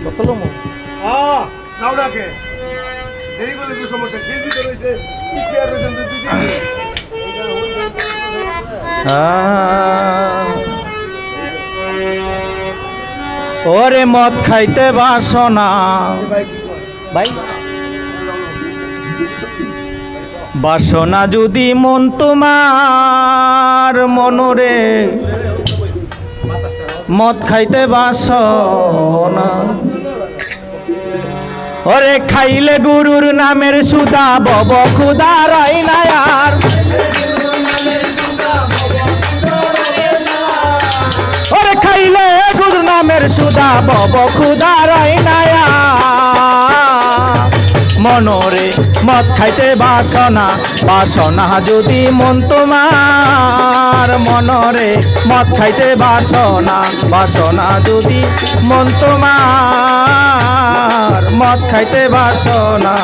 কত লমো নাওড়াকে দেরি করলে তো সমস্যা খেয়ে দিতে রয়েছে স্পেয়ার রয়েছে দুই দিন ওরে মদ খাইতে বাসনা ভাই বাসনা যদি মন তোমার মনরে মদ খাইতে বাসনা ওরে খাইলে গুরুর নামের সুদা বব খুদার আইনায়ার ওরে খাইলে গুরুর নামের সুদা বব খুদার আইনায়ার মনরে মদ খাইতে বাসনা বাসনা যদি মন তোমার মনরে মদ খাইতে বাসনা বাসনা যদি মন তোমার মদ খাইতে বাসনা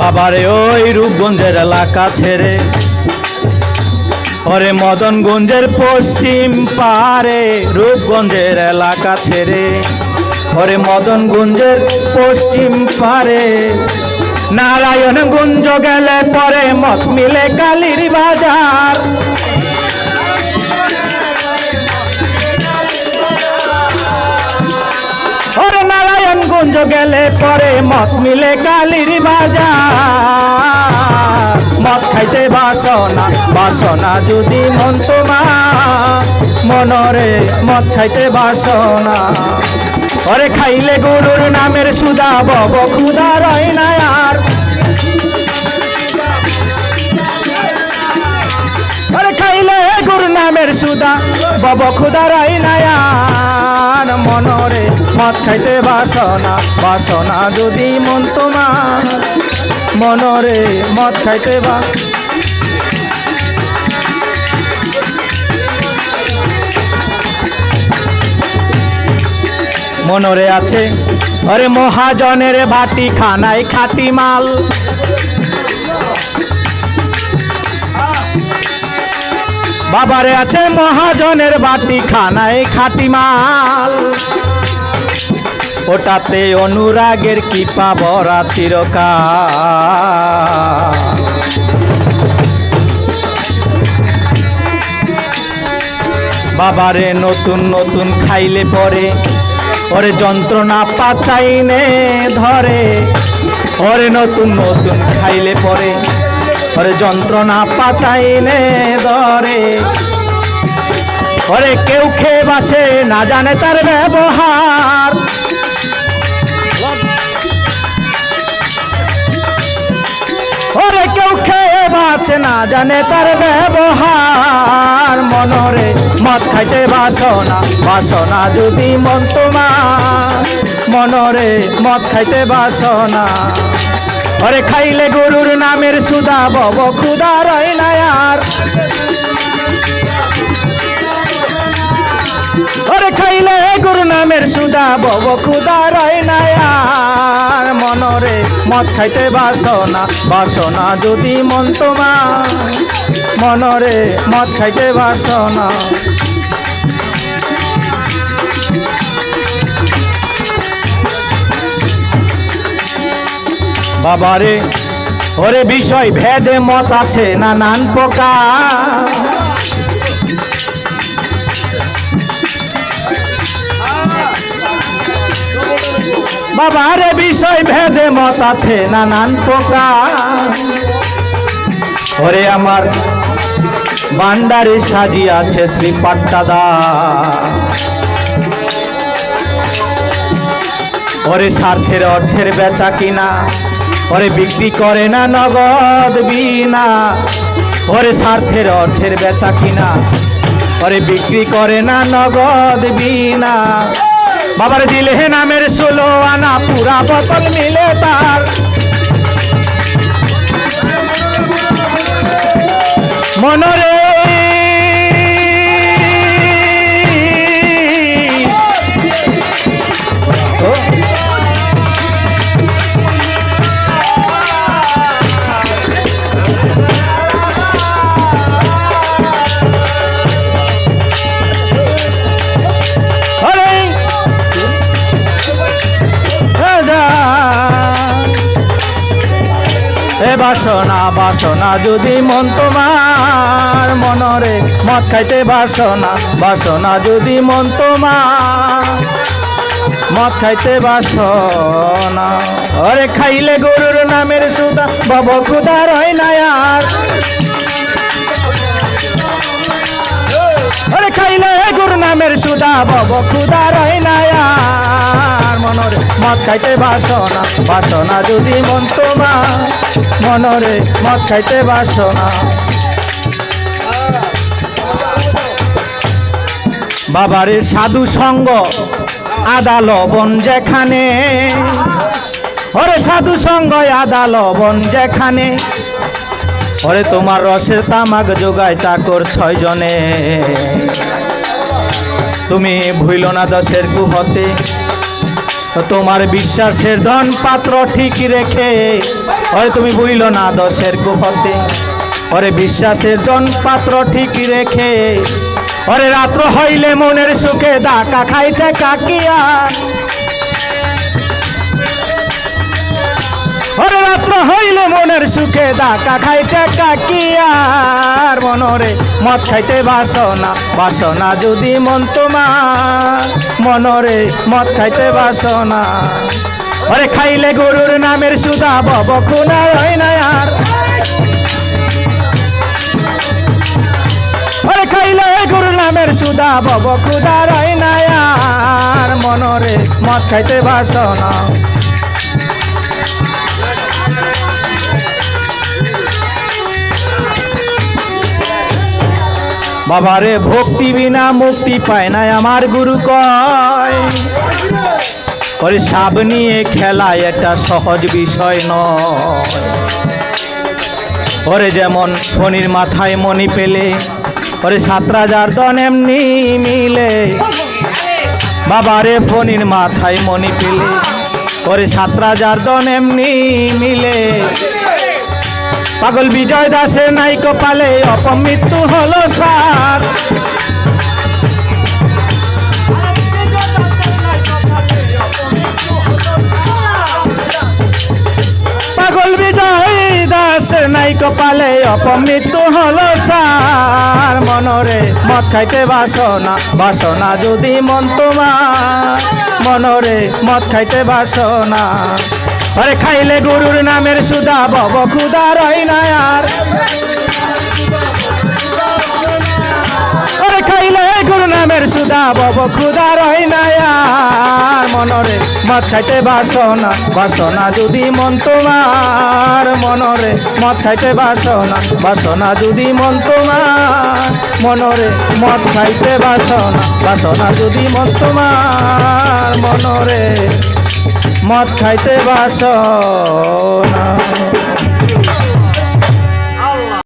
বাবারে ওই রূপগঞ্জের এলাকা ছেড়ে ওরে মদনগঞ্জের পশ্চিম পারে রূপগঞ্জের এলাকা ছেড়ে ওরে মদনগঞ্জের পশ্চিম পারে নারায়ণগঞ্জ গেলে পরে মত মিলে কালীর বাজার ওরে নারায়ণগঞ্জ গেলে পরে মত মিলে কালীর বাজার মদ খাইতে বাসনা বাসনা যদি মন তোমার মনরে মদ খাইতে বাসনা ওরে খাইলে গুরুর নামের সুদা বব খুদা রয় না আর ওরে খাইলে গুরু নামের সুদা বব খুদা রয় না আর মনরে মদ খাইতে বাসনা বাসনা যদি মন তোমার মনরে মদ খাইতে বা মনরে আছে আরে মহাজনের বাটি খানায় খাটি মাল বাবারে আছে মহাজনের বাটি খানায় খাটি মাল ওটাতে অনুরাগের কি পাবরা চিরকাল বাবারে নতুন নতুন খাইলে পরে ওরে যন্ত্রণা পাচাইনে ধরে ওরে নতুন নতুন খাইলে পরে ওরে যন্ত্রণা পাচাইনে ধরে ওরে কেউ খেয়ে বাঁচে না জানে তার ব্যবহার ওরে কেউ খেয়ে বাঁচে না জানে তার ব্যবহার মনরে মদ খাইতে বাসনা বাসনা যদি মন তোমার মনরে মদ খাইতে বাসনা ওরে খাইলে গুরুর নামের সুদা বব খুদা রয় না আর ওরে খাইলে গুরু নামের সুদা বব খুদা রয় না আর মনরে মদ খাইতে বাসনা বাসনা যদি মন তোমার মনরে মদ খাইতে বাসনা বাবারে ওরে বিষয় ভেদে মত আছে নানান প্রকার বাবারে বিষয় ভেদে মত আছে নানান প্রকার ওরে আমার ভান্ডারে সাজিয়াছে শ্রী পাট্টাদা ওরে স্বার্থের অর্থের বেচা কিনা ওরে বিক্রি করে না নগদ বিনা ওরে স্বার্থের অর্থের বেচা কিনা ওরে বিক্রি করে না নগদ বিনা বাবার দিলে নামের 16 আনা পুরা বোতল মিলে তার মনরে বাসনা বাসনা যদি মন তোমার মনরে মদ খাইতে বাসনা বাসনা যদি মন তোমার মদ খাইতে বাসনা ওরে খাইলে গরুর নামের সুদা ভব ক্ষুধা রয় না আর ওরে খাইলে গরুর নামের সুদা ভব ক্ষুধা রয় না আর মনরে মদ খাইতে বাসনা বাসনা যদি মন তোমার মনরে মদ খাইতে বাসনা বাবারে সাধু সঙ্গ আদা লবণ যেখানে ওরে সাধু সঙ্গ আদা লবণ যেখানে ওরে তোমার রসের তামাক যোগায় চাকর 6 জনে তুমি ভুইল না 10-এর গুহতে তোমার বিশ্বাসের ধন পাত্র ঠিক রেখে ওরে তুমি ভুইল না 10-এর গুহতে ওরে বিশ্বাসের ধন পাত্র ঠিক রেখে ওরে রাত্র হইলে মনের সুখে ডাকা খাইতে কাকিয়া ওরে রাত্র হইলে মনের সুখে ডাকা খাইতে কাকিয়ার মনরে মদ খাইতে বাসনা বাসনা যদি মন তোমার মনরে মদ খাইতে বাসনা ওরে খাইলে গরুর নামের সুদা ভব ক্ষুধা রয় না আর ওরে খাইলে গরুর নামের সুদা ভব ক্ষুধা রয় না আর মনরে মদ খাইতে বাসনা বাবারে ভক্তি বিনা মুক্তি পায় না আমার গুরু কয় ওরে সাব নিয়ে খেলা একটা সহজ বিষয় নয় ওরে যেমন ফণির মাথায় মণি পেলে ওরে 7 রাজার দন এমনি মিলে বাবারে ফণির মাথায় মণি পেলে ওরে 7 রাজার দন এমনি মিলে পাগল বিজয় দাসের নাই কপালে অপমৃত্যু হলো সার পাগল বিজয় দাসের নাই কপালে অপমৃত্যু হলো সার মনরে মদ খাইতে বাসনা বাসনা যদি মন তোমার মনরে মদ খাইতে বাসনা ওরে খাইলে গরুর নামের সুদা ভব ক্ষুধা রয় না আর ওরে খাইলে গরুর নামের সুদা ভব ক্ষুধা রয় না আর মনরে মদ খাইতে বাসনা বাসনা যদি মন তোমার মনরে মদ খাইতে বাসনা বাসনা যদি মন তোমার মনরে মদ খাইতে বাসনা বাসনা যদি মন তোমার মনরে মদ খাইতে বাসনা